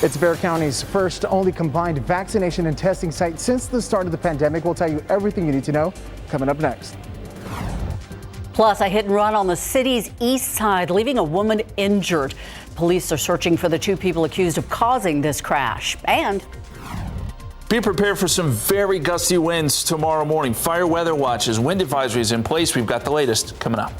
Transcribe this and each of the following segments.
It's Bexar County's first only combined vaccination and testing site since the start of the pandemic. We'll tell you everything you need to know coming up next. Plus, a hit and run on the city's east side, leaving a woman injured. Police are searching for the two people accused of causing this crash. And be prepared for some very gusty winds tomorrow morning. Fire weather watches, wind advisories in place. We've got the latest coming up.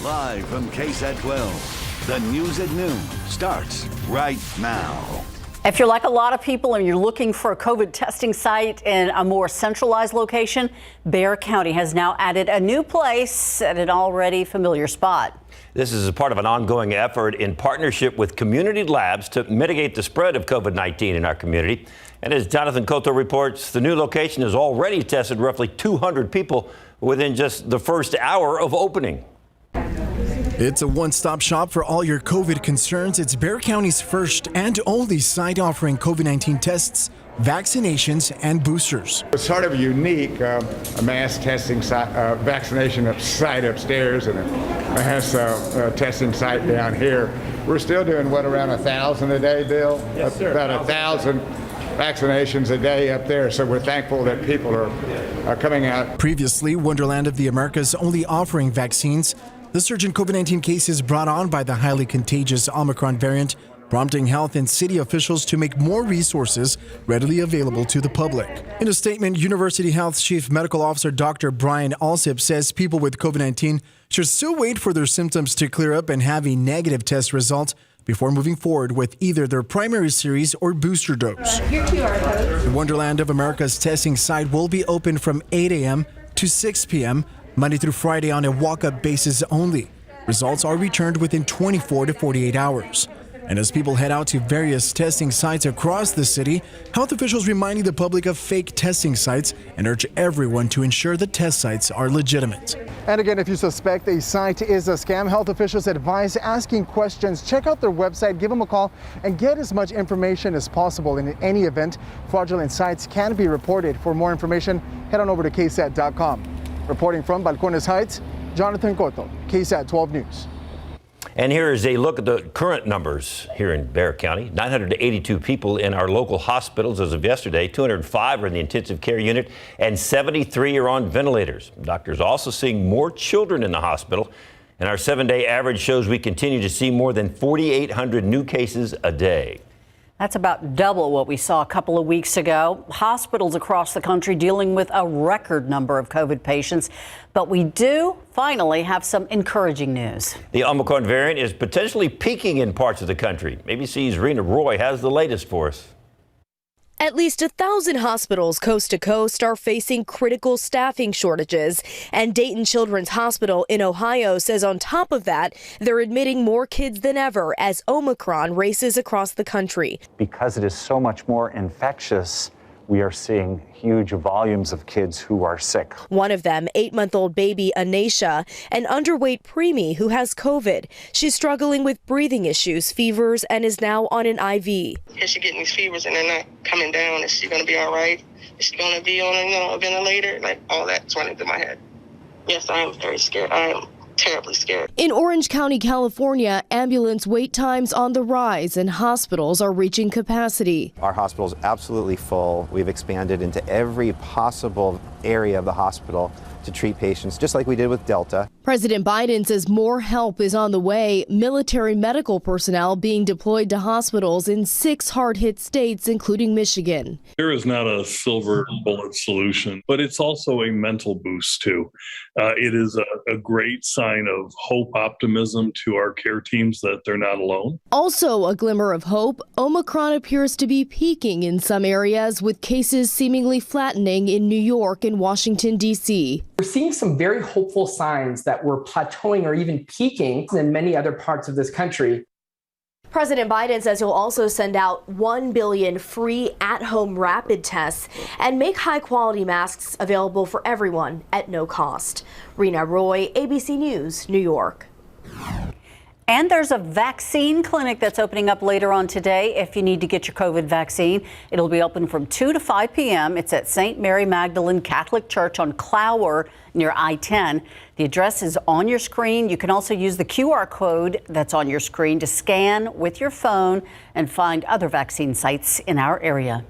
Live from KSAT 12. The news at noon starts right now. If you're like a lot of people and you're looking for a COVID testing site in a more centralized location, Bexar County has now added a new place at an already familiar spot. This is a part of an ongoing effort in partnership with community labs to mitigate the spread of COVID-19 in our community. And as Jonathan Cotto reports, the new location has already tested roughly 200 people within just the first hour of opening. It's a one-stop shop for all your COVID concerns. It's Bexar County's first and only site offering COVID-19 tests, vaccinations, and boosters. It's sort of unique, a mass testing site, vaccination site upstairs and a mass testing site down here. We're still doing, what, around 1,000 a day, Bill? Yes, sir. About 1,000 vaccinations a day up there, so we're thankful that people are coming out. Previously, Wonderland of the Americas only offering vaccines. The surge in COVID-19 cases brought on by the highly contagious Omicron variant, prompting health and city officials to make more resources readily available to the public. In a statement, University Health's Chief Medical Officer Dr. Brian Alsip says people with COVID-19 should still wait for their symptoms to clear up and have a negative test result before moving forward with either their primary series or booster dose. The Wonderland of America's testing site will be open from 8 a.m. to 6 p.m. Monday through Friday on a walk-up basis only. Results are returned within 24 to 48 hours. And as people head out to various testing sites across the city, health officials reminding the public of fake testing sites and urge everyone to ensure the test sites are legitimate. And again, if you suspect a site is a scam, health officials advise asking questions. Check out their website, give them a call, and get as much information as possible. In any event, fraudulent sites can be reported. For more information, head on over to KSAT.com. Reporting from Balcones Heights, Jonathan Cotto, KSAT 12 News. And here is a look at the current numbers here in Bexar County. 982 people in our local hospitals as of yesterday. 205 are in the intensive care unit and 73 are on ventilators. Doctors also seeing more children in the hospital. And our 7-day average shows we continue to see more than 4,800 new cases a day. That's about double what we saw a couple of weeks ago. Hospitals across the country dealing with a record number of COVID patients. But we do finally have some encouraging news. The Omicron variant is potentially peaking in parts of the country. ABC's Rena Roy has the latest for us. At least 1,000 hospitals coast to coast are facing critical staffing shortages. And Dayton Children's Hospital in Ohio says on top of that, they're admitting more kids than ever as Omicron races across the country. Because it is so much more infectious, we are seeing huge volumes of kids who are sick. One of them, 8-month-old baby Anisha, an underweight preemie who has COVID. She's struggling with breathing issues, fevers, and is now on an IV. Is she getting these fevers and they're not coming down? Is she going to be all right? Is she going to be on a ventilator? Like, all that's running through my head. Yes, I am very scared. I am terribly scared. In Orange County, California, ambulance wait times on the rise and hospitals are reaching capacity. Our hospital is absolutely full. We've expanded into every possible area of the hospital to treat patients, just like we did with Delta. President Biden says more help is on the way. Military medical personnel being deployed to hospitals in 6 hard-hit states, including Michigan. There is not a silver bullet solution, but it's also a mental boost, too. It is a great sign of hope, optimism to our care teams that they're not alone. Also a glimmer of hope, Omicron appears to be peaking in some areas, with cases seemingly flattening in New York and Washington, D.C. We're seeing some very hopeful signs that we're plateauing or even peaking in many other parts of this country. President Biden says he'll also send out 1 billion free at-home rapid tests and make high-quality masks available for everyone at no cost. Rena Roy, ABC News, New York. And there's a vaccine clinic that's opening up later on today if you need to get your COVID vaccine. It'll be open from 2 to 5 p.m. It's at St. Mary Magdalene Catholic Church on Clower near I-10. The address is on your screen. You can also use the QR code that's on your screen to scan with your phone and find other vaccine sites in our area.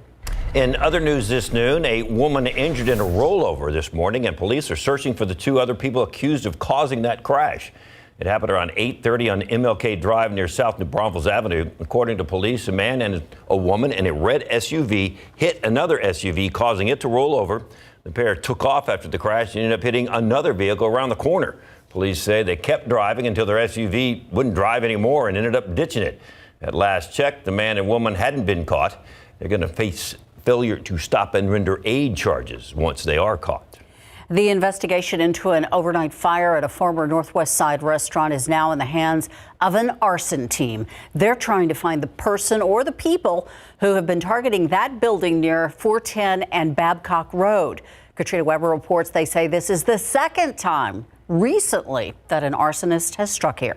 In other news this noon, a woman injured in a rollover this morning, and police are searching for the 2 other people accused of causing that crash. It happened around 8:30 on MLK Drive near South New Braunfels Avenue. According to police, a man and a woman in a red SUV hit another SUV, causing it to roll over. The pair took off after the crash and ended up hitting another vehicle around the corner. Police say they kept driving until their SUV wouldn't drive anymore and ended up ditching it. At last check, the man and woman hadn't been caught. They're going to face failure to stop and render aid charges once they are caught. The investigation into an overnight fire at a former Northwest Side restaurant is now in the hands of an arson team. They're trying to find the person or the people who have been targeting that building near 410 and Babcock Road. Katrina Weber reports they say this is the second time recently that an arsonist has struck here.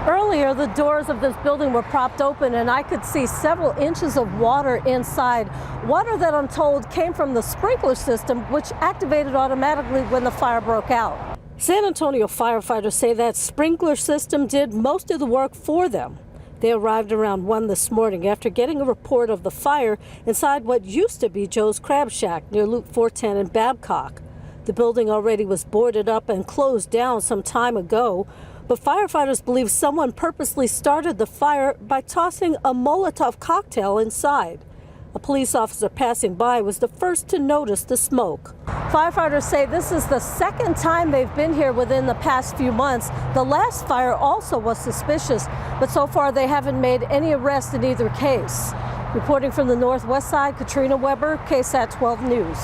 Earlier, the doors of this building were propped open and I could see several inches of water inside. Water that I'm told came from the sprinkler system, which activated automatically when the fire broke out. San Antonio firefighters say that sprinkler system did most of the work for them. They arrived around 1 this morning after getting a report of the fire inside what used to be Joe's Crab Shack near Loop 410 in Babcock. The building already was boarded up and closed down some time ago. But firefighters believe someone purposely started the fire by tossing a Molotov cocktail inside. A police officer passing by was the first to notice the smoke. Firefighters say this is the second time they've been here within the past few months. The last fire also was suspicious, but so far they haven't made any arrests in either case. Reporting from the Northwest Side, Katrina Weber, KSAT 12 News.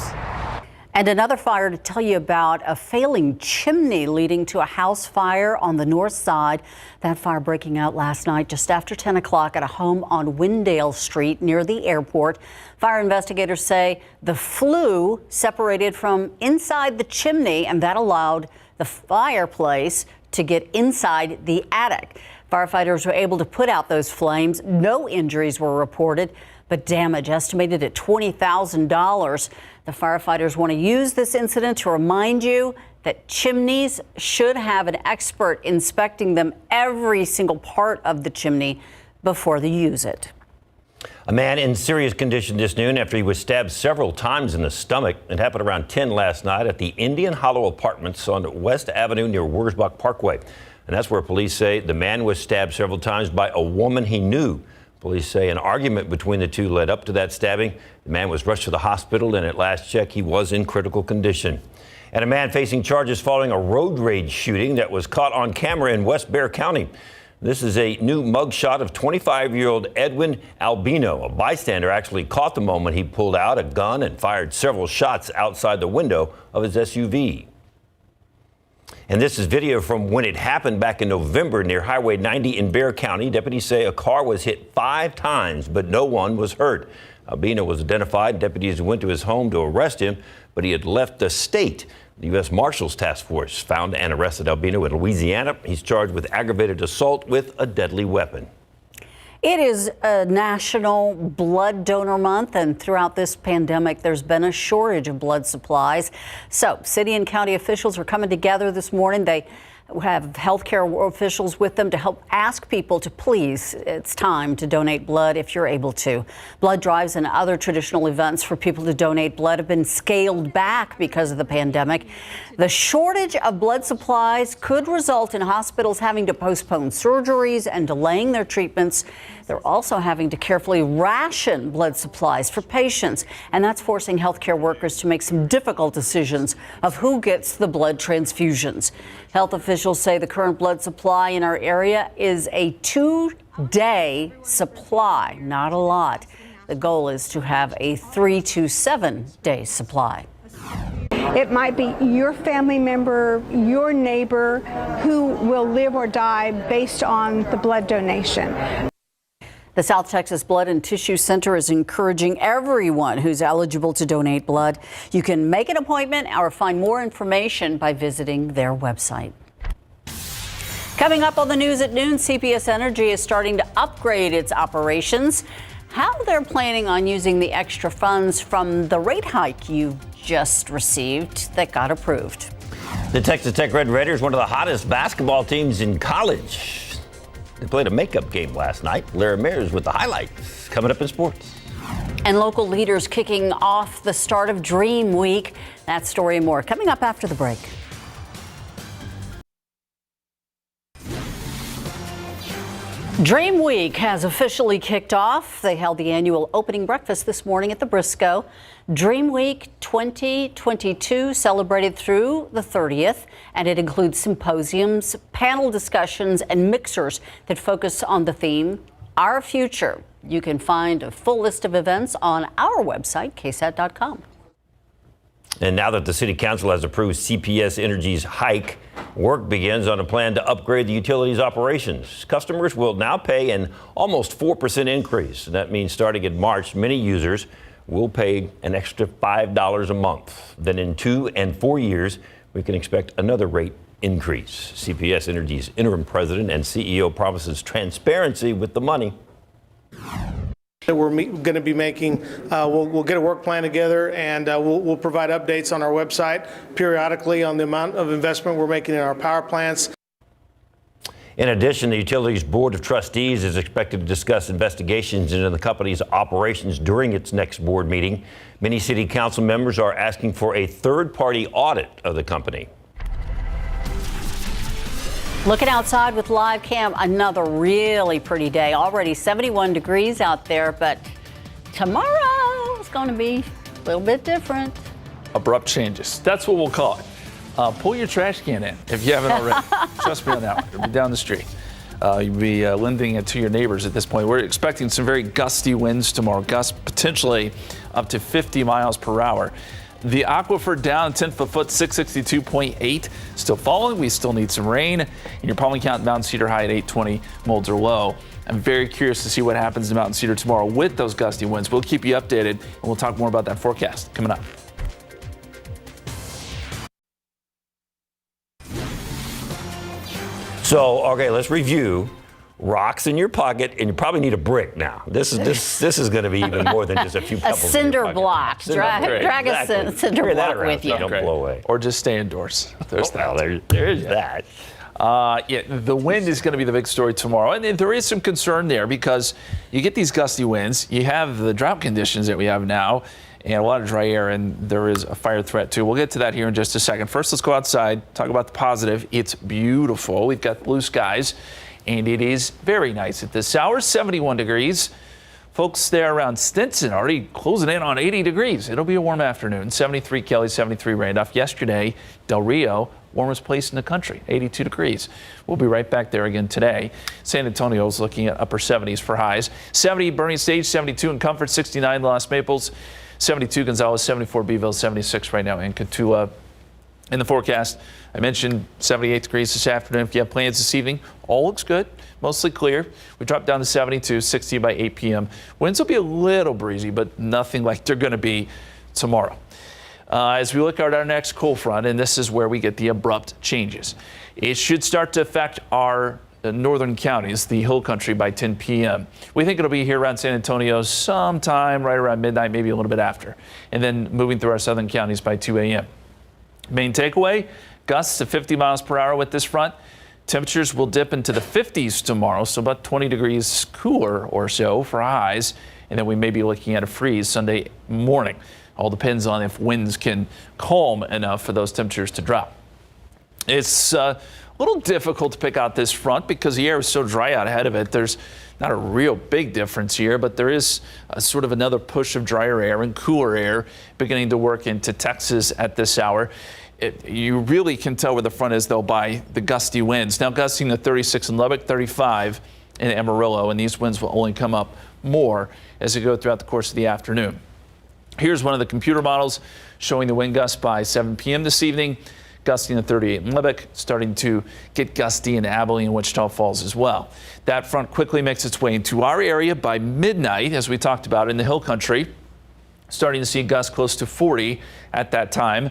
And another fire to tell you about, a failing chimney leading to a house fire on the north side. That fire breaking out last night just after 10 o'clock at a home on Windale Street near the airport. Fire investigators say the flue separated from inside the chimney, and that allowed the fireplace to get inside the attic. Firefighters were able to put out those flames. No injuries were reported, but damage estimated at $20,000. The firefighters want to use this incident to remind you that chimneys should have an expert inspecting them, every single part of the chimney, before they use it. A man in serious condition this noon after he was stabbed several times in the stomach. It happened around 10 last night at the Indian Hollow Apartments on West Avenue near Wurzbach Parkway. And that's where police say the man was stabbed several times by a woman he knew. Police say an argument between the two led up to that stabbing. The man was rushed to the hospital, and at last check, he was in critical condition. And a man facing charges following a road rage shooting that was caught on camera in West Bexar County. This is a new mugshot of 25-year-old Edwin Albino. A bystander actually caught the moment he pulled out a gun and fired several shots outside the window of his SUV. And this is video from when it happened back in November near Highway 90 in Bexar County. Deputies say a car was hit 5 times, but no one was hurt. Albino was identified. Deputies went to his home to arrest him, but he had left the state. The U.S. Marshals Task Force found and arrested Albino in Louisiana. He's charged with aggravated assault with a deadly weapon. It is a National Blood Donor Month, and throughout this pandemic, there's been a shortage of blood supplies. So city and county officials are coming together this morning. They have healthcare officials with them to help ask people to please, it's time to donate blood if you're able to. Blood drives and other traditional events for people to donate blood have been scaled back because of the pandemic. The shortage of blood supplies could result in hospitals having to postpone surgeries and delaying their treatments. They're also having to carefully ration blood supplies for patients, and that's forcing healthcare workers to make some difficult decisions of who gets the blood transfusions. Health officials say the current blood supply in our area is a 2-day supply, not a lot. The goal is to have a 3 to 7 day supply. It might be your family member, your neighbor, who will live or die based on the blood donation. The South Texas Blood and Tissue Center is encouraging everyone who's eligible to donate blood. You can make an appointment or find more information by visiting their website. Coming up on the news at noon, CPS Energy is starting to upgrade its operations. How they're planning on using the extra funds from the rate hike you just received that got approved. The Texas Tech Red Raiders, one of the hottest basketball teams in college. They played a makeup game last night. Larry Mears with the highlights coming up in sports. And local leaders kicking off the start of Dream Week. That story and more coming up after the break. Dream Week has officially kicked off. They held the annual opening breakfast this morning at the Briscoe. Dream Week 2022 celebrated through the 30th, and it includes symposiums, panel discussions, and mixers that focus on the theme, Our Future. You can find a full list of events on our website, KSAT.com. And now that the City Council has approved CPS Energy's hike, work begins on a plan to upgrade the utility's operations. Customers will now pay an almost 4% increase. And that means starting in March, many users will pay an extra $5 a month. Then in 2 and 4 years, we can expect another rate increase. CPS Energy's interim president and CEO promises transparency with the money. We're going to be making, we'll get a work plan together, and we'll provide updates on our website periodically on the amount of investment we're making in our power plants. In addition, the utility's board of trustees is expected to discuss investigations into the company's operations during its next board meeting. Many city council members are asking for a third-party audit of the company. Looking outside with live cam, another really pretty day. Already 71 degrees out there, but tomorrow is going to be a little bit different. Abrupt changes. That's what we'll call it. Pull your trash can in if you haven't already. Trust me on that one. It'll be down the street. You'll be lending it to your neighbors at this point. We're expecting some very gusty winds tomorrow. Gusts potentially up to 50 miles per hour. The aquifer down 10th of a foot, 662.8. Still falling. We still need some rain. And your pollen count in Mountain Cedar high at 820. Molds are low. I'm very curious to see what happens in Mountain Cedar tomorrow with those gusty winds. We'll keep you updated, and we'll talk more about that forecast coming up. So, okay, let's review. Rocks in your pocket, and you probably need a brick now. This is going to be even more than just a few pebbles. A cinder block. Drag a cinder block with you. Don't blow away. Or just stay indoors. There's that. There's that. Yeah, the wind is going to be the big story tomorrow. And there is some concern there because you get these gusty winds. You have the drought conditions that we have now and a lot of dry air, and there is a fire threat too. We'll get to that here in just a second. First, let's go outside, talk about the positive. It's beautiful. We've got blue skies. And it is very nice at this hour, 71 degrees. Folks there around Stinson already closing in on 80 degrees. It'll be a warm afternoon. 73 Kelly, 73 Randolph. Yesterday, Del Rio, warmest place in the country, 82 degrees. We'll be right back there again today. San Antonio's looking at upper 70s for highs. 70 Bernie Stage, 72 in Comfort, 69 Los Maples, 72 Gonzales, 74 Beeville, 76 right now in Cotulla. In the forecast, I mentioned 78 degrees this afternoon. If you have plans this evening, all looks good, mostly clear. We drop down to 72, 60 by 8 p.m. Winds will be a little breezy, but nothing like they're going to be tomorrow. As we look at our next cold front, and this is where we get the abrupt changes. It should start to affect our northern counties, the hill country, by 10 p.m. We think it'll be here around San Antonio sometime right around midnight, maybe a little bit after, and then moving through our southern counties by 2 a.m. Main takeaway, gusts to 50 miles per hour with this front. Temperatures will dip into the 50s tomorrow, so about 20 degrees cooler or so for highs. And then we may be looking at a freeze Sunday morning. All depends on if winds can calm enough for those temperatures to drop. It's a little difficult to pick out this front because the air is so dry out ahead of it. There's not a real big difference here, but there is sort of another push of drier air and cooler air beginning to work into Texas at this hour. You really can tell where the front is, though, by the gusty winds. Now gusting to 36 in Lubbock, 35 in Amarillo, and these winds will only come up more as we go throughout the course of the afternoon. Here's one of the computer models showing the wind gusts by 7 p.m. this evening. Gusting to 38 in Lubbock, starting to get gusty in Abilene and Wichita Falls as well. That front quickly makes its way into our area by midnight, as we talked about in the hill country, starting to see gusts close to 40 at that time.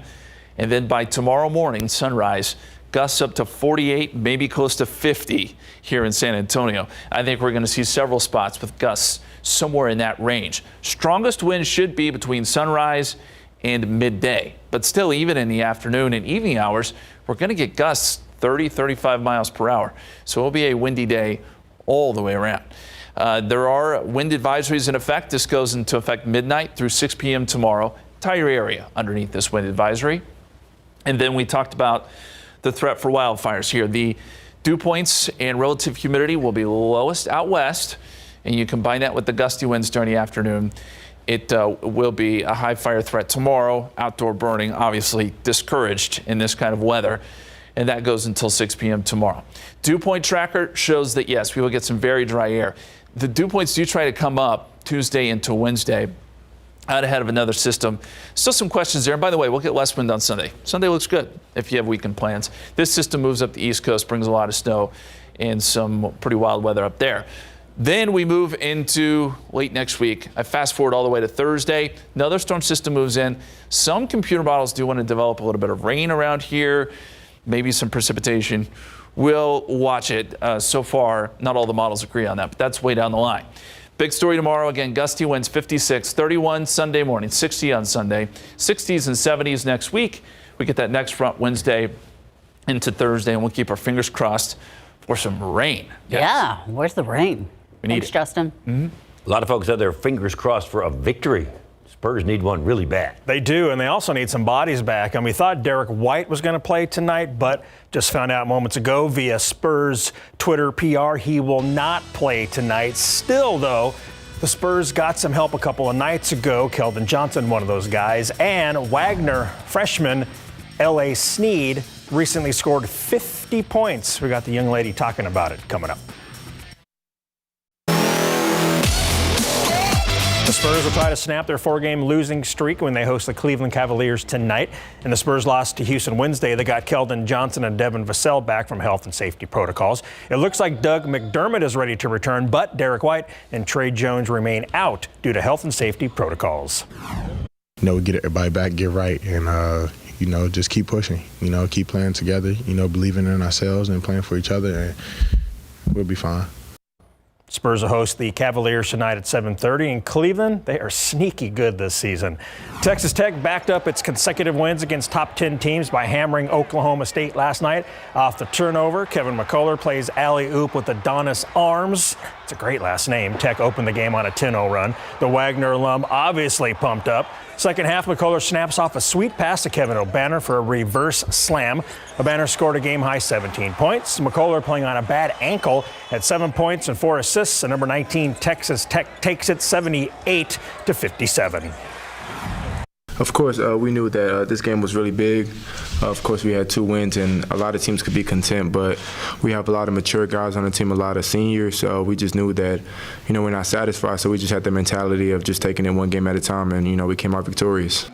And then by tomorrow morning, sunrise, Gusts up to 48, maybe close to 50 here in San Antonio. I think we're going to see several spots with gusts somewhere in that range. Strongest wind should be between sunrise and midday, but still, even in the afternoon and evening hours, we're going to get gusts 30, 35 miles per hour. So it'll be a windy day all the way around. There are wind advisories in effect. This goes into effect midnight through 6 p.m. tomorrow. Entire area underneath this wind advisory. And then we talked about the threat for wildfires here. The dew points and relative humidity will be lowest out west, and you combine that with the gusty winds during the afternoon. It will be a high fire threat tomorrow. Outdoor burning obviously discouraged in this kind of weather, and that goes until 6 p.m. tomorrow. Dew point tracker shows that yes, we will get some very dry air. The dew points do try to come up Tuesday into Wednesday out ahead of another system. Still some questions there. And by the way, we'll get less wind on Sunday. Sunday looks good if you have weekend plans. This system moves up the East Coast, brings a lot of snow and some pretty wild weather up there. Then we move into late next week. I fast forward all the way to Thursday. Another storm system moves in. Some computer models do want to develop a little bit of rain around here, maybe some precipitation. We'll watch it. So far, not all the models agree on that, but that's way down the line. Big story tomorrow. Again, gusty winds 56, 31 Sunday morning, 60 on Sunday, 60s and 70s next week. We get that next front Wednesday into Thursday, and we'll keep our fingers crossed for some rain. Yes. Yeah, where's the rain? Thanks, Justin. A lot of folks have their fingers crossed for a victory. Spurs need one really bad. They do, and they also need some bodies back. And we thought Derek White was going to play tonight, but just found out moments ago via Spurs Twitter PR he will not play tonight. Still, though, the Spurs got some help a couple of nights ago. Keldon Johnson, one of those guys, and Wagner freshman L.A. Sneed recently scored 50 points. We got the young lady talking about it coming up. The Spurs will try to snap their 4-game losing streak when they host the Cleveland Cavaliers tonight. And the Spurs lost to Houston Wednesday. They got Keldon Johnson and Devin Vassell back from health and safety protocols. It looks like Doug McDermott is ready to return, but Derek White and Trey Jones remain out due to health and safety protocols. Get everybody back, get right, and just keep pushing. Keep playing together. Believing in ourselves and playing for each other, and we'll be fine. Spurs will host the Cavaliers tonight at 7:30 in Cleveland. They are sneaky good this season. Texas Tech backed up its consecutive wins against top 10 teams by hammering Oklahoma State last night. Off the turnover, Kevin McCullough plays alley-oop with Adonis Arms. It's a great last name. Tech opened the game on a 10-0 run. The Wagner alum obviously pumped up. Second half, McCullough snaps off a sweet pass to Kevin O'Banner for a reverse slam. O'Banner scored a game-high 17 points. McCullough playing on a bad ankle at 7 points and 4 assists. And number 19, Texas Tech takes it 78-57. Of course, we knew that this game was really big. Of course, we had 2 wins, and a lot of teams could be content, but we have a lot of mature guys on the team, a lot of seniors, so we just knew that, we're not satisfied, so we just had the mentality of just taking it one game at a time, and, we came out victorious.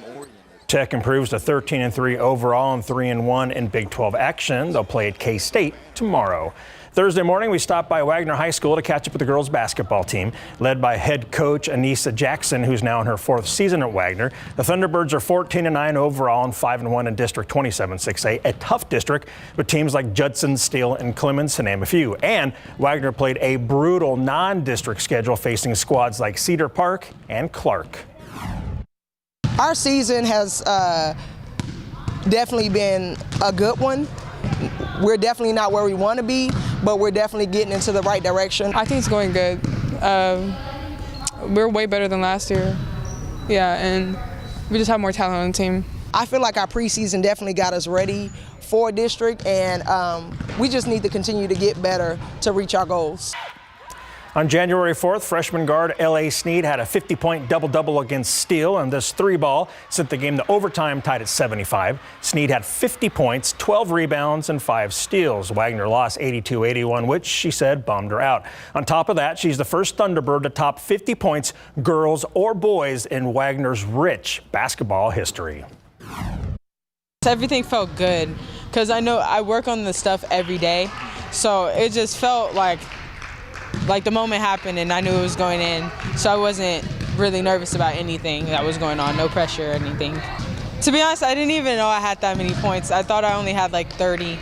Tech improves to 13-3 overall and 3-1 in Big 12 action. They'll play at K-State tomorrow. Thursday morning, we stopped by Wagner High School to catch up with the girls' basketball team, led by head coach Anissa Jackson, who's now in her 4th season at Wagner. The Thunderbirds are 14-9 overall and 5-1 in District 27-6A, a tough district with teams like Judson, Steele, and Clemens, to name a few. And Wagner played a brutal non-district schedule facing squads like Cedar Park and Clark. Our season has definitely been a good one. We're definitely not where we want to be, but we're definitely getting into the right direction. I think it's going good. We're way better than last year. Yeah, and we just have more talent on the team. I feel like our preseason definitely got us ready for district, and we just need to continue to get better to reach our goals. On January 4th, freshman guard L.A. Sneed had a 50-point double-double against Steele, and this 3-ball sent the game to overtime tied at 75. Sneed had 50 points, 12 rebounds, and 5 steals. Wagner lost 82-81, which she said bummed her out. On top of that, she's the first Thunderbird to top 50 points, girls or boys, in Wagner's rich basketball history. Everything felt good because I know I work on the stuff every day, so it just felt like the moment happened and I knew it was going in, so I wasn't really nervous about anything that was going on, no pressure or anything. To be honest, I didn't even know I had that many points. I thought I only had like 30.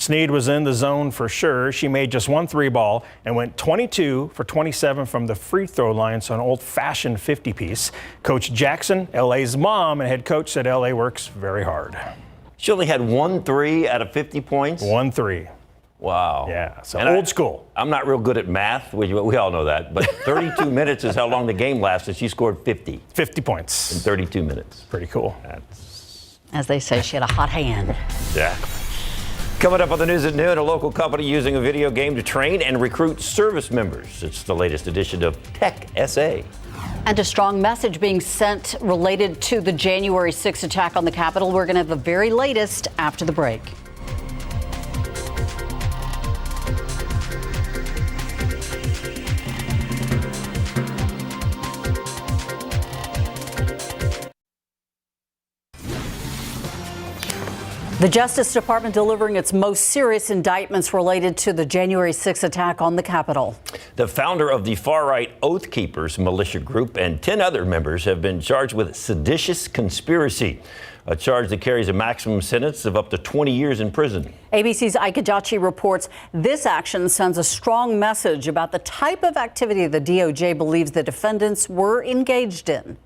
Snead was in the zone for sure. She made just one 3-ball and went 22 for 27 from the free throw line, so an old-fashioned 50-piece. Coach Jackson, LA's mom and head coach, said LA works very hard. She only had 1 3 out of 50 points? 1 3. Wow. Yeah, so and old school. I'm not real good at math. We all know that. But 32 minutes is how long the game lasted. She scored 50. 50 points. In 32 minutes. Pretty cool. As they say, she had a hot hand. Yeah. Coming up on the news at noon, a local company using a video game to train and recruit service members. It's the latest edition of Tech SA. And a strong message being sent related to the January 6th attack on the Capitol. We're going to have the very latest after the break. The Justice Department delivering its most serious indictments related to the January 6th attack on the Capitol. The founder of the far-right Oath Keepers militia group and 10 other members have been charged with seditious conspiracy, a charge that carries a maximum sentence of up to 20 years in prison. ABC's Ike Ajachi reports this action sends a strong message about the type of activity the DOJ believes the defendants were engaged in.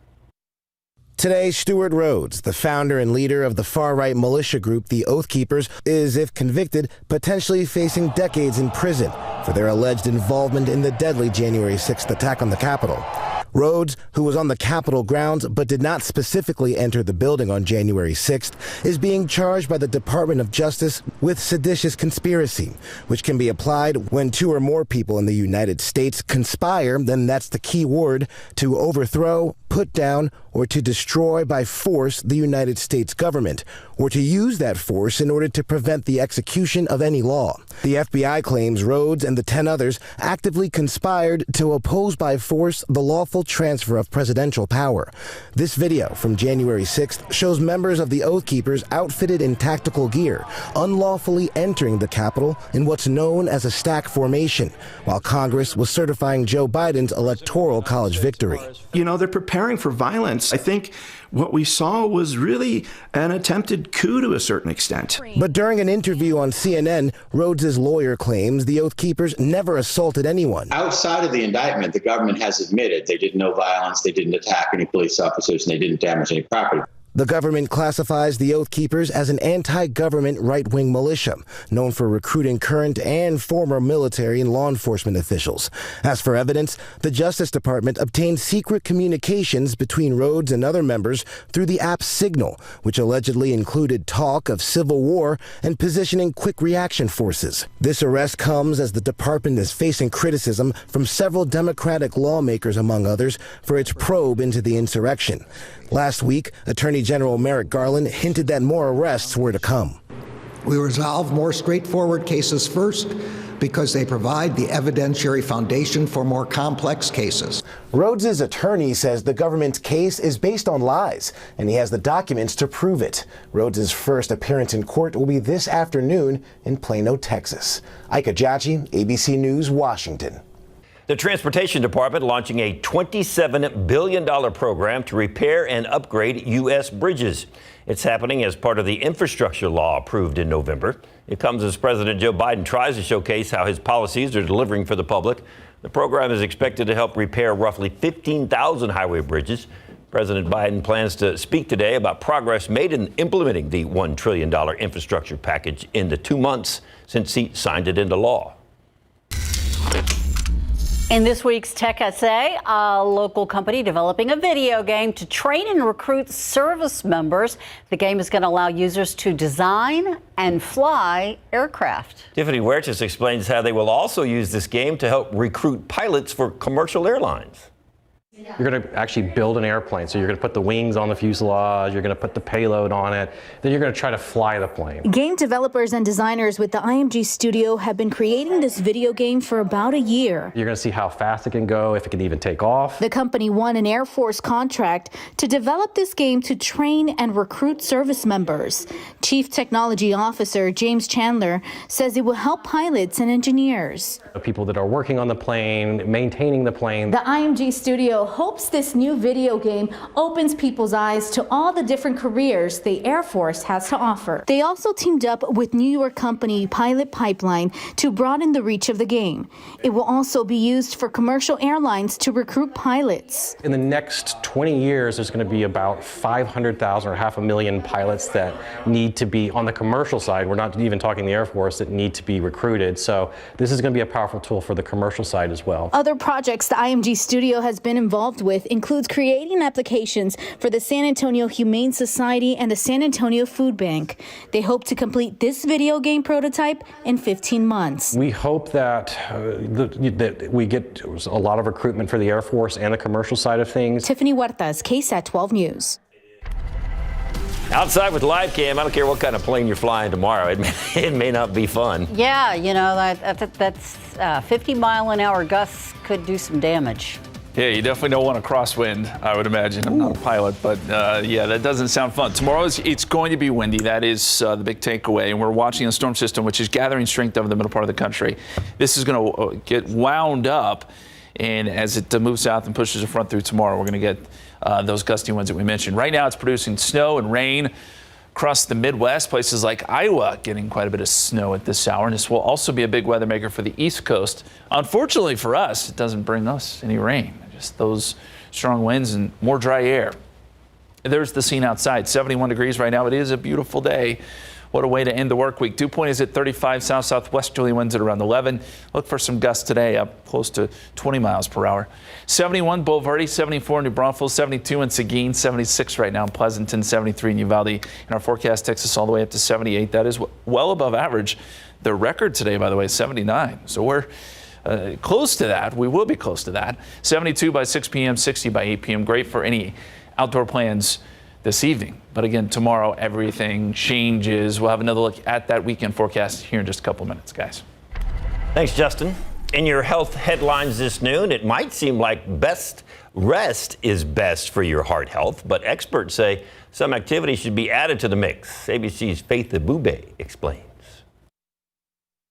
Today, Stuart Rhodes, the founder and leader of the far-right militia group, the Oath Keepers, is, if convicted, potentially facing decades in prison for their alleged involvement in the deadly January 6th attack on the Capitol. Rhodes, who was on the Capitol grounds but did not specifically enter the building on January 6th, is being charged by the Department of Justice with seditious conspiracy, which can be applied when 2 or more people in the United States conspire, then that's the key word, to overthrow, put down, or to destroy by force the United States government, or to use that force in order to prevent the execution of any law. The FBI claims Rhodes and the 10 others actively conspired to oppose by force the lawful transfer of presidential power. This video from January 6th shows members of the Oath Keepers outfitted in tactical gear unlawfully entering the Capitol in what's known as a stack formation, while Congress was certifying Joe Biden's electoral college victory. You know, they're preparing for violence. I think what we saw was really an attempted coup to a certain extent. But during an interview on CNN, Rhodes' lawyer claims the Oath Keepers never assaulted anyone. Outside of the indictment, the government has admitted they did no violence, they didn't attack any police officers, and they didn't damage any property. The government classifies the Oath Keepers as an anti-government right-wing militia, known for recruiting current and former military and law enforcement officials. As for evidence, the Justice Department obtained secret communications between Rhodes and other members through the app Signal, which allegedly included talk of civil war and positioning quick reaction forces. This arrest comes as the department is facing criticism from several Democratic lawmakers, among others, for its probe into the insurrection. Last week, Attorney General Merrick Garland hinted that more arrests were to come. We resolve more straightforward cases first because they provide the evidentiary foundation for more complex cases. Rhodes' attorney says the government's case is based on lies, and he has the documents to prove it. Rhodes' first appearance in court will be this afternoon in Plano, Texas. Ike Ajachi, ABC News, Washington. The Transportation Department launching a $27 billion program to repair and upgrade U.S. bridges. It's happening as part of the infrastructure law approved in November. It comes as President Joe Biden tries to showcase how his policies are delivering for the public. The program is expected to help repair roughly 15,000 highway bridges. President Biden plans to speak today about progress made in implementing the $1 trillion infrastructure package in the 2 months since he signed it into law. In this week's Tech SA, a local company developing a video game to train and recruit service members. The game is going to allow users to design and fly aircraft. Tiffany Huertas explains how they will also use this game to help recruit pilots for commercial airlines. You're going to actually build an airplane. So you're going to put the wings on the fuselage, you're going to put the payload on it, then you're going to try to fly the plane. Game developers and designers with the IMG studio have been creating this video game for about a year. You're going to see how fast it can go, if it can even take off. The company won an Air Force contract to develop this game to train and recruit service members. Chief Technology Officer James Chandler says it will help pilots and engineers. The people that are working on the plane, maintaining the plane. The IMG studio hopes this new video game opens people's eyes to all the different careers the Air Force has to offer. They also teamed up with New York company Pilot Pipeline to broaden the reach of the game. It will also be used for commercial airlines to recruit pilots. In the next 20 years, there's going to be about 500,000 or 500,000 pilots that need to be on the commercial side. We're not even talking the Air Force that need to be recruited. So this is going to be a powerful tool for the commercial side as well. Other projects the IMG studio has been involved with includes creating applications for the San Antonio Humane Society and the San Antonio Food Bank. They hope to complete this video game prototype in 15 months. We hope that, that we get a lot of recruitment for the Air Force and the commercial side of things. Tiffany Huertas, KSAT 12 News. Outside with live cam, I don't care what kind of plane you're flying tomorrow. It may not be fun. Yeah, you know, that's 50-mile-an-hour gusts could do some damage. Yeah, you definitely don't want a crosswind, I would imagine. I'm not a pilot, but yeah, that doesn't sound fun. Tomorrow, it's going to be windy. That is the big takeaway. And we're watching a storm system which is gathering strength over the middle part of the country. This is going to get wound up. And as it moves south and pushes the front through tomorrow, we're going to get those gusty winds that we mentioned. Right now, it's producing snow and rain across the Midwest. Places like Iowa getting quite a bit of snow at this hour. And this will also be a big weather maker for the East Coast. Unfortunately for us, it doesn't bring us any rain. Just those strong winds and more dry air. There's the scene outside. 71 degrees right now. It is a beautiful day. What a way to end the work week. Dew point is at 35, south-southwesterly winds at around 11. Look for some gusts today up close to 20 miles per hour. 71 Boulevardy, 74 in New Braunfels, 72 in Seguin, 76 right now in Pleasanton, 73 in Uvalde. And our forecast takes us all the way up to 78. That is well above average. The record today, by the way, is 79. So we're close to that. We will be close to that. 72 by 6 p.m., 60 by 8 p.m. Great for any outdoor plans this evening. But again, tomorrow, everything changes. We'll have another look at that weekend forecast here in just a couple minutes, guys. Thanks, Justin. In your health headlines this noon, it might seem like best rest is best for your heart health, but experts say some activity should be added to the mix. ABC's Faith Abube explains.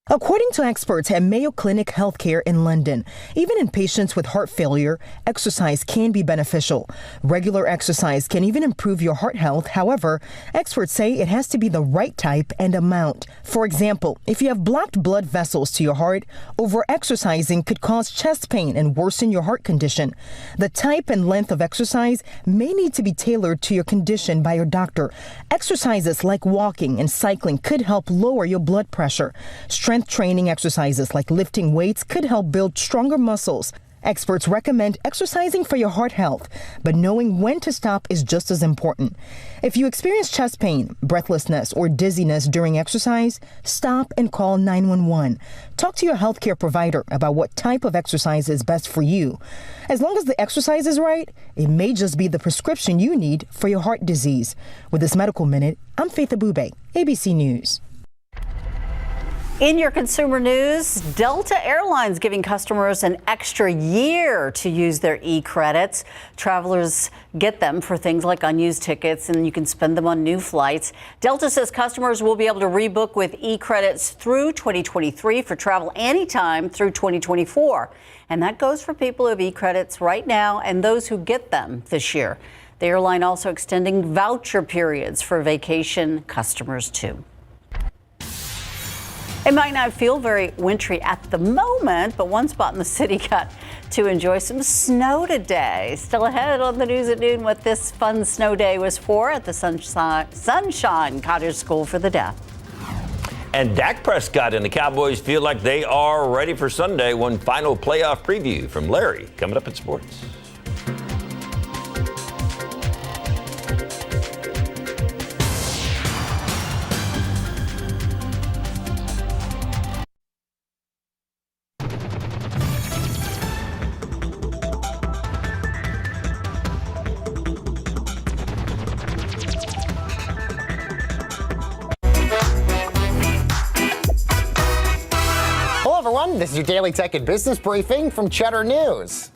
According to experts at Mayo Clinic Healthcare in London, even in patients with heart failure, exercise can be beneficial. Regular exercise can even improve your heart health. However, experts say it has to be the right type and amount. For example, if you have blocked blood vessels to your heart, over-exercising could cause chest pain and worsen your heart condition. The type and length of exercise may need to be tailored to your condition by your doctor. Exercises like walking and cycling could help lower your blood pressure. Strength training exercises like lifting weights could help build stronger muscles. Experts recommend exercising for your heart health, but knowing when to stop is just as important. If you experience chest pain, breathlessness, or dizziness during exercise, stop and call 911. Talk to your healthcare provider about what type of exercise is best for you. As long as the exercise is right, it may just be the prescription you need for your heart disease. With this Medical Minute, I'm Faith Abube, ABC News. In your consumer news, Delta Airlines giving customers an extra year to use their e-credits. Travelers get them for things like unused tickets, and you can spend them on new flights. Delta says customers will be able to rebook with e-credits through 2023 for travel anytime through 2024. And that goes for people who have e-credits right now and those who get them this year. The airline also extending voucher periods for vacation customers, too. It might not feel very wintry at the moment, but one spot in the city got to enjoy some snow today. Still ahead on the news at noon what this fun snow day was for at the Sunshine Cottage School for the Deaf. And Dak Prescott and the Cowboys feel like they are ready for Sunday. One final playoff preview from Larry coming up in sports. This is your daily tech and business briefing from Cheddar News.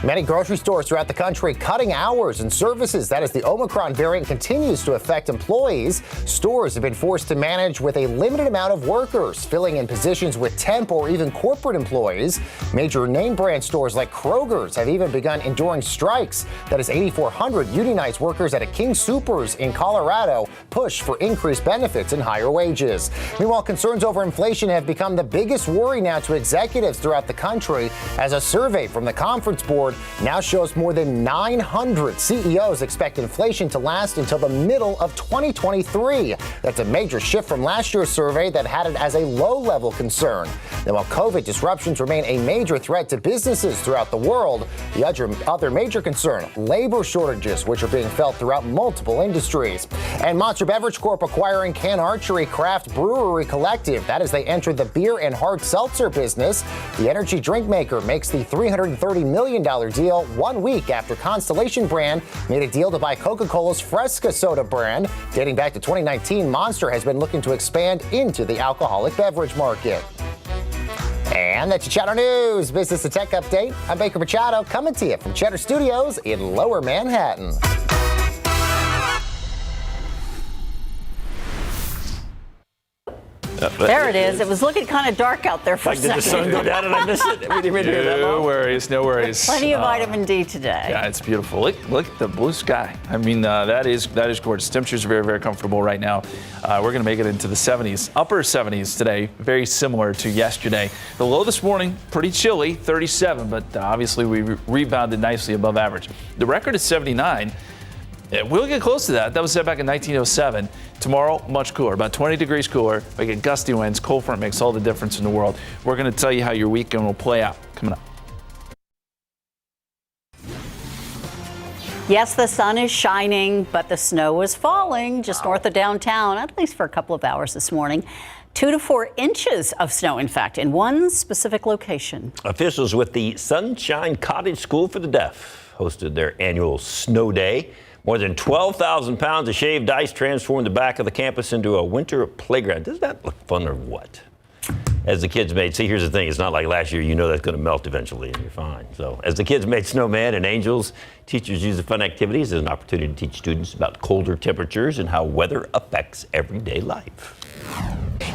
Many grocery stores throughout the country cutting hours and services. That as the Omicron variant continues to affect employees. Stores have been forced to manage with a limited amount of workers, filling in positions with temp or even corporate employees. Major name brand stores like Kroger's have even begun enduring strikes. That as 8,400 unionized workers at a King Soopers in Colorado push for increased benefits and higher wages. Meanwhile, concerns over inflation have become the biggest worry now to executives throughout the country, as a survey from the Conference Board now shows more than 900 CEOs expect inflation to last until the middle of 2023. That's a major shift from last year's survey that had it as a low-level concern. Now, while COVID disruptions remain a major threat to businesses throughout the world, the other major concern, labor shortages, which are being felt throughout multiple industries. And Monster Beverage Corp acquiring Can Archery Craft Brewery Collective. That as they enter the beer and hard seltzer business. The energy drink maker makes the $330 million deal 1 week after Constellation Brand made a deal to buy Coca-Cola's Fresca soda brand. Dating back to 2019, Monster has been looking to expand into the alcoholic beverage market. And that's your Cheddar News Business and Tech Update. I'm Baker Machado, coming to you from Cheddar Studios in Lower Manhattan. There it is. It was looking kind of dark out there for a second. Did the sun go down and I missed it? We didn't hear that No long. worries, no worries. Plenty of vitamin D today. Yeah, it's beautiful. Look at the blue sky. I mean, that is gorgeous. Temperatures are very, very comfortable right now. We're going to make it into the 70s, upper 70s today, very similar to yesterday. The low this morning, pretty chilly, 37, but obviously we rebounded nicely above average. The record is 79. We'll get close to that. That was set back in 1907. Tomorrow, much cooler, about 20 degrees cooler. We get gusty winds. Cold front makes all the difference in the world. We're going to tell you how your weekend will play out coming up. Yes, the sun is shining, but the snow is falling just north of downtown, at least for a couple of hours this morning. 2 to 4 inches of snow, in fact, in one specific location. Officials with the Sunshine Cottage School for the Deaf hosted their annual snow day. More than 12,000 pounds of shaved ice transformed the back of the campus into a winter playground. Does that look fun or what? As the kids made, see, here's the thing. It's not like last year. You know that's going to melt eventually and you're fine. So as the kids made snowman and angels, teachers used the fun activities as an opportunity to teach students about colder temperatures and how weather affects everyday life.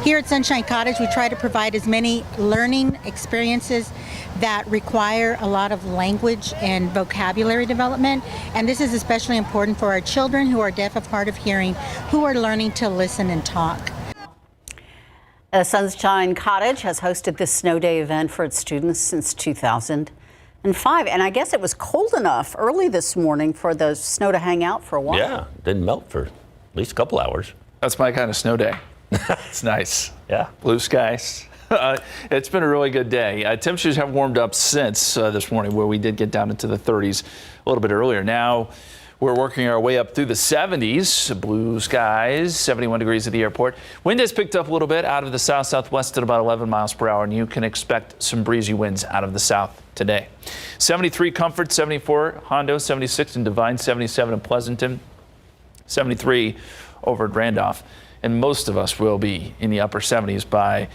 Here at Sunshine Cottage, we try to provide as many learning experiences that require a lot of language and vocabulary development. And this is especially important for our children who are deaf of hard of hearing, who are learning to listen and talk. Sunshine Cottage has hosted this snow day event for its students since 2005. And I guess it was cold enough early this morning for the snow to hang out for a while. Yeah, didn't melt for at least a couple hours. That's my kind of snow day. It's nice. Yeah. Blue skies. It's been a really good day. Temperatures have warmed up since this morning, where we did get down into the 30s a little bit earlier. Now we're working our way up through the 70s. Blue skies, 71 degrees at the airport. Wind has picked up a little bit out of the south-southwest at about 11 miles per hour, and you can expect some breezy winds out of the south today. 73 Comfort, 74 Hondo, 76 in Devine, 77 in Pleasanton, 73 over at Randolph. And most of us will be in the upper 70s by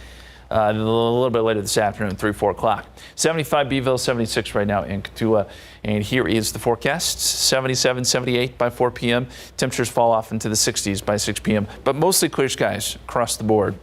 a little bit later this afternoon, 3, 4 o'clock. 75 Beeville, 76 right now in Katua. And here is the forecast, 77, 78 by 4 p.m. Temperatures fall off into the 60s by 6 p.m., but mostly clear skies across the board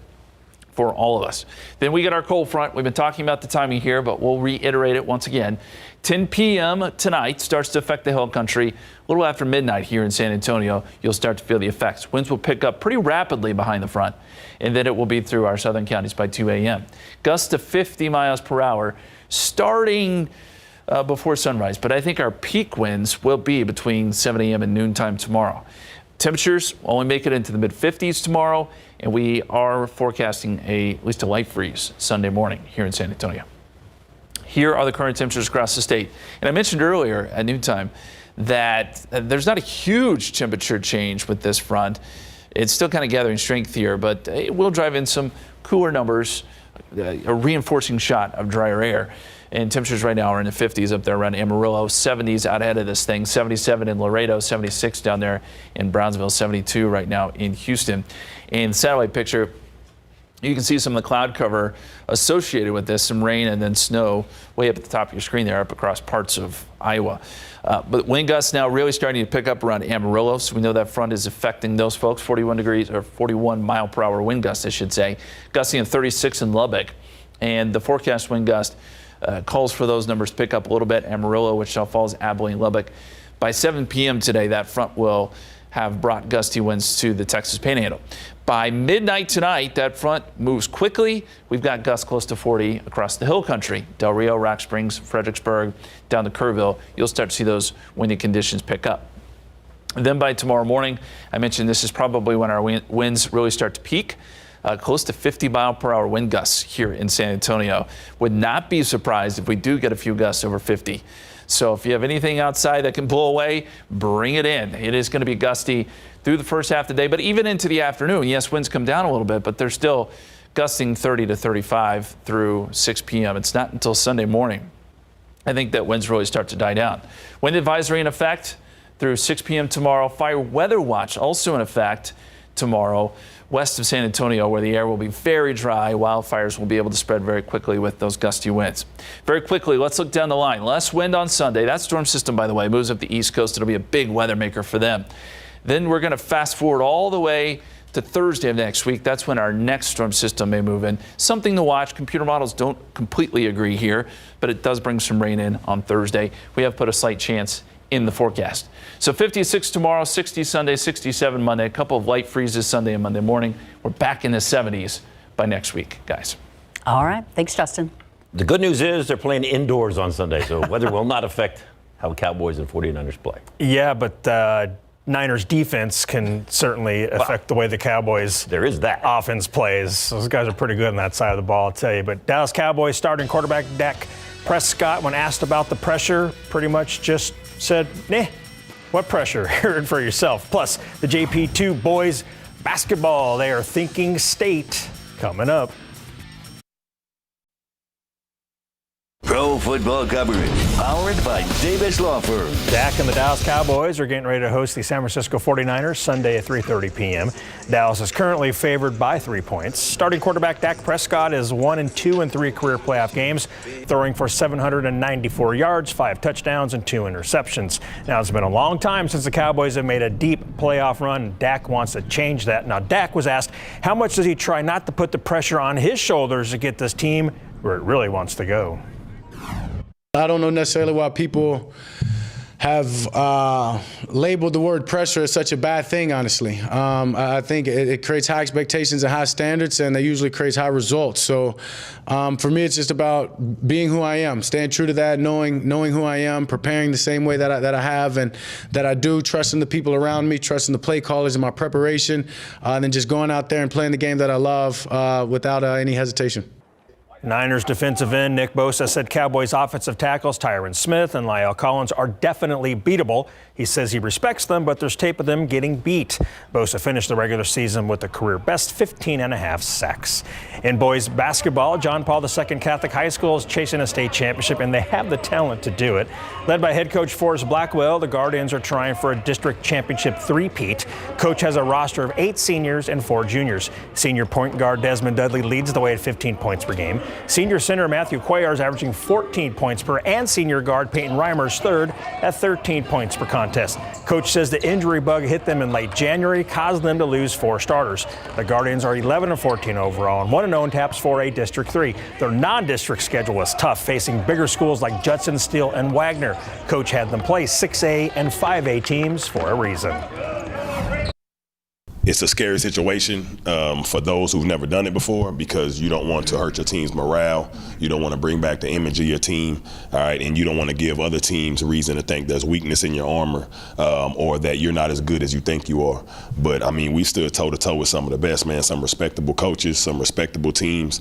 for all of us. Then we get our cold front. We've been talking about the timing here, but we'll reiterate it once again. 10 p.m. tonight starts to affect the hill country. A little after midnight here in San Antonio, you'll start to feel the effects. Winds will pick up pretty rapidly behind the front, and then it will be through our southern counties by 2 a.m. Gusts to 50 miles per hour starting before sunrise, but I think our peak winds will be between 7 a.m. and noontime tomorrow. Temperatures will only make it into the mid-50s tomorrow, and we are forecasting at least a light freeze Sunday morning here in San Antonio. Here are the current temperatures across the state. And I mentioned earlier at noontime that there's not a huge temperature change with this front. It's still kind of gathering strength here, but it will drive in some cooler numbers, a reinforcing shot of drier air. And temperatures right now are in the 50s up there around Amarillo, 70s out ahead of this thing, 77 in Laredo, 76 down there in Brownsville, 72 right now in Houston. And the satellite picture You can see some of the cloud cover associated with this, some rain and then snow way up at the top of your screen there, up across parts of Iowa. But wind gusts now really starting to pick up around Amarillo, so we know that front is affecting those folks. 41 mile per hour wind gusts, I should say. Gusting in 36 in Lubbock. And the forecast wind gust calls for those numbers to pick up a little bit. Amarillo, Wichita Falls, Abilene, Lubbock. By 7 p.m. today, that front will have brought gusty winds to the Texas Panhandle. By midnight tonight, that front moves quickly. We've got gusts close to 40 across the hill country. Del Rio, Rock Springs, Fredericksburg, down to Kerrville. You'll start to see those windy conditions pick up. And then by tomorrow morning, I mentioned this is probably when our winds really start to peak. Close to 50 mile per hour wind gusts here in San Antonio. Would not be surprised if we do get a few gusts over 50. So if you have anything outside that can blow away, bring it in. It is going to be gusty through the first half of the day, but even into the afternoon. Yes, winds come down a little bit, but they're still gusting 30 to 35 through 6 p.m. It's not until Sunday morning, I think, that winds really start to die down. Wind advisory in effect through 6 p.m. tomorrow. Fire weather watch also in effect tomorrow west of San Antonio, where the air will be very dry. Wildfires will be able to spread very quickly with those gusty winds. Very quickly, let's look down the line. Less wind on Sunday. That storm system, by the way, moves up the East Coast. It'll be a big weather maker for them. Then we're going to fast forward all the way to Thursday of next week. That's when our next storm system may move in. Something to watch. Computer models don't completely agree here, but it does bring some rain in on Thursday. We have put a slight chance in the forecast. So 56 tomorrow, 60 Sunday, 67 Monday, a couple of light freezes Sunday and Monday morning. We're back in the 70s by next week, guys. All right. Thanks, Justin. The good news is they're playing indoors on Sunday, so weather will not affect how Cowboys and 49ers play. Yeah, but Niners defense can certainly affect the way the Cowboys offense plays. Those guys are pretty good on that side of the ball, I'll tell you. But Dallas Cowboys starting quarterback Dak Prescott, when asked about the pressure, pretty much just said, nah, what pressure? Hear it for yourself. Plus, the JP2 boys basketball, they are thinking state coming up. Pro football coverage, powered by Davis Law Firm. Dak and the Dallas Cowboys are getting ready to host the San Francisco 49ers Sunday at 3:30 p.m. Dallas is currently favored by 3 points. Starting quarterback Dak Prescott is 1-2 in 3 career playoff games, throwing for 794 yards, 5 touchdowns, and 2 interceptions. Now, it's been a long time since the Cowboys have made a deep playoff run. Dak wants to change that. Now, Dak was asked how much does he try not to put the pressure on his shoulders to get this team where it really wants to go. I don't know necessarily why people have labeled the word pressure as such a bad thing, honestly. I think it creates high expectations and high standards, and it usually creates high results. So for me, it's just about being who I am, staying true to that, knowing who I am, preparing the same way that I have and that I do, trusting the people around me, trusting the play callers in my preparation, and then just going out there and playing the game that I love without any hesitation. Niners defensive end Nick Bosa said Cowboys offensive tackles Tyron Smith and La'el Collins are definitely beatable. He says he respects them, but there's tape of them getting beat. Bosa finished the regular season with a career best 15.5 sacks. In boys basketball, John Paul II Catholic High School is chasing a state championship, and they have the talent to do it. Led by head coach Forrest Blackwell, the Guardians are trying for a district championship three-peat. Coach has a roster of 8 seniors and 4 juniors. Senior point guard Desmond Dudley leads the way at 15 points per game. Senior center Matthew Cuellar is averaging 14 points per, and senior guard Peyton Reimer's third at 13 points per contest. Coach says the injury bug hit them in late January, caused them to lose 4 starters. The Guardians are 11-14 overall and 1-0 in TAPS 4A District 3. Their non-district schedule was tough, facing bigger schools like Judson, Steele, and Wagner. Coach had them play 6A and 5A teams for a reason. It's a scary situation for those who've never done it before, because you don't want to hurt your team's morale. You don't want to bring back the image of your team, all right, and you don't want to give other teams reason to think there's weakness in your armor or that you're not as good as you think you are. But, I mean, we stood toe-to-toe with some of the best, man, some respectable coaches, some respectable teams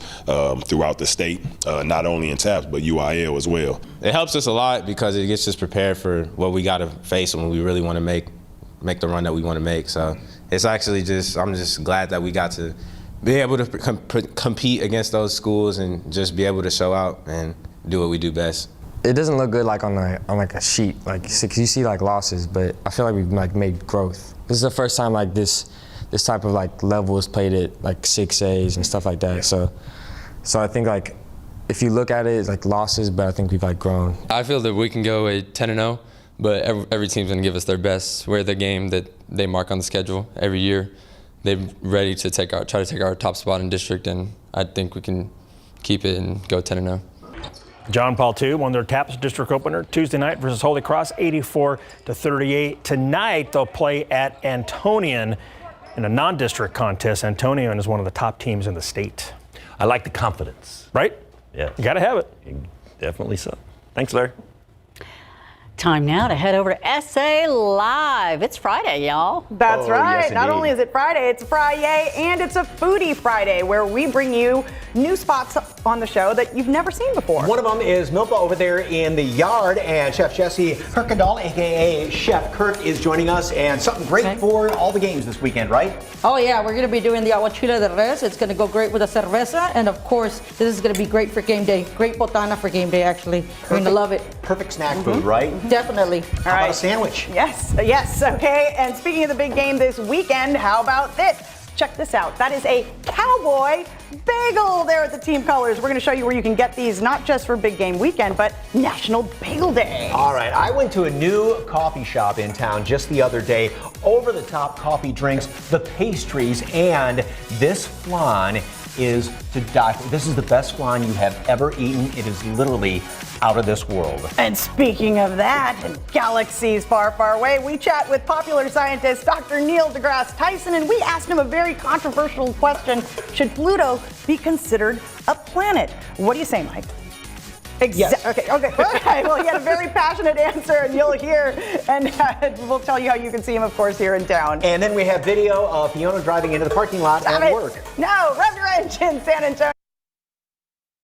throughout the state, not only in TAPS, but UIL as well. It helps us a lot because it gets us prepared for what we got to face when we really want to make the run that we want to make. So it's actually I'm just glad that we got to be able to compete against those schools and just be able to show out and do what we do best. It doesn't look good like on a sheet, like you see like losses, but I feel like we've like made growth. This is the first time like this this type of like level is played at like 6As and stuff like that. So I think like if you look at it, it's like losses, but I think we've like grown. I feel that we can go a 10-0, but every team's gonna give us their best. We're the game that they mark on the schedule every year. They're ready to try to take our top spot in district, and I think we can keep it and go 10-0. John Paul II won their TAPS district opener Tuesday night versus Holy Cross, 84-38. Tonight they'll play at Antonian in a non-district contest. Antonian is one of the top teams in the state. I like the confidence. Right? Yeah. You got to have it. Definitely so. Thanks, Larry. Time now to head over to SA Live. It's Friday, y'all. That's right. yes, Not indeed. only is it Friday, it's Friday, and it's a Foodie Friday, where we bring you new spots on the show that you've never seen before. One of them is Milpa over there in the yard, and Chef Jesse Kirkendall, aka Chef Kirk, is joining us, and something great for all the games this weekend, right? Oh yeah, we're gonna be doing the aguachile de res. It's gonna go great with a cerveza, and of course, this is gonna be great for game day. Great botana for game day, actually. You're gonna love it. Perfect snack food, right? Definitely. How about a sandwich? Yes, okay. And speaking of the big game this weekend, how about this? Check this out. That is a cowboy bagel there at the team colors. We're going to show you where you can get these, not just for big game weekend, but National Bagel Day. All right, I went to a new coffee shop in town just the other day. Over the top coffee drinks, the pastries, and this flan is to die for. This is the best flan you have ever eaten. It is literally out of this world. And speaking of that, in galaxies far, far away, we chat with popular scientist Dr. Neil deGrasse Tyson, and we asked him a very controversial question. Should Pluto be considered a planet? What do you say, Mike? Yes. Okay. Well, he had a very passionate answer, and you'll hear, and we'll tell you how you can see him, of course, here in town. And then we have video of Fiona driving into the parking lot at work. No, rev your engine, San Antonio.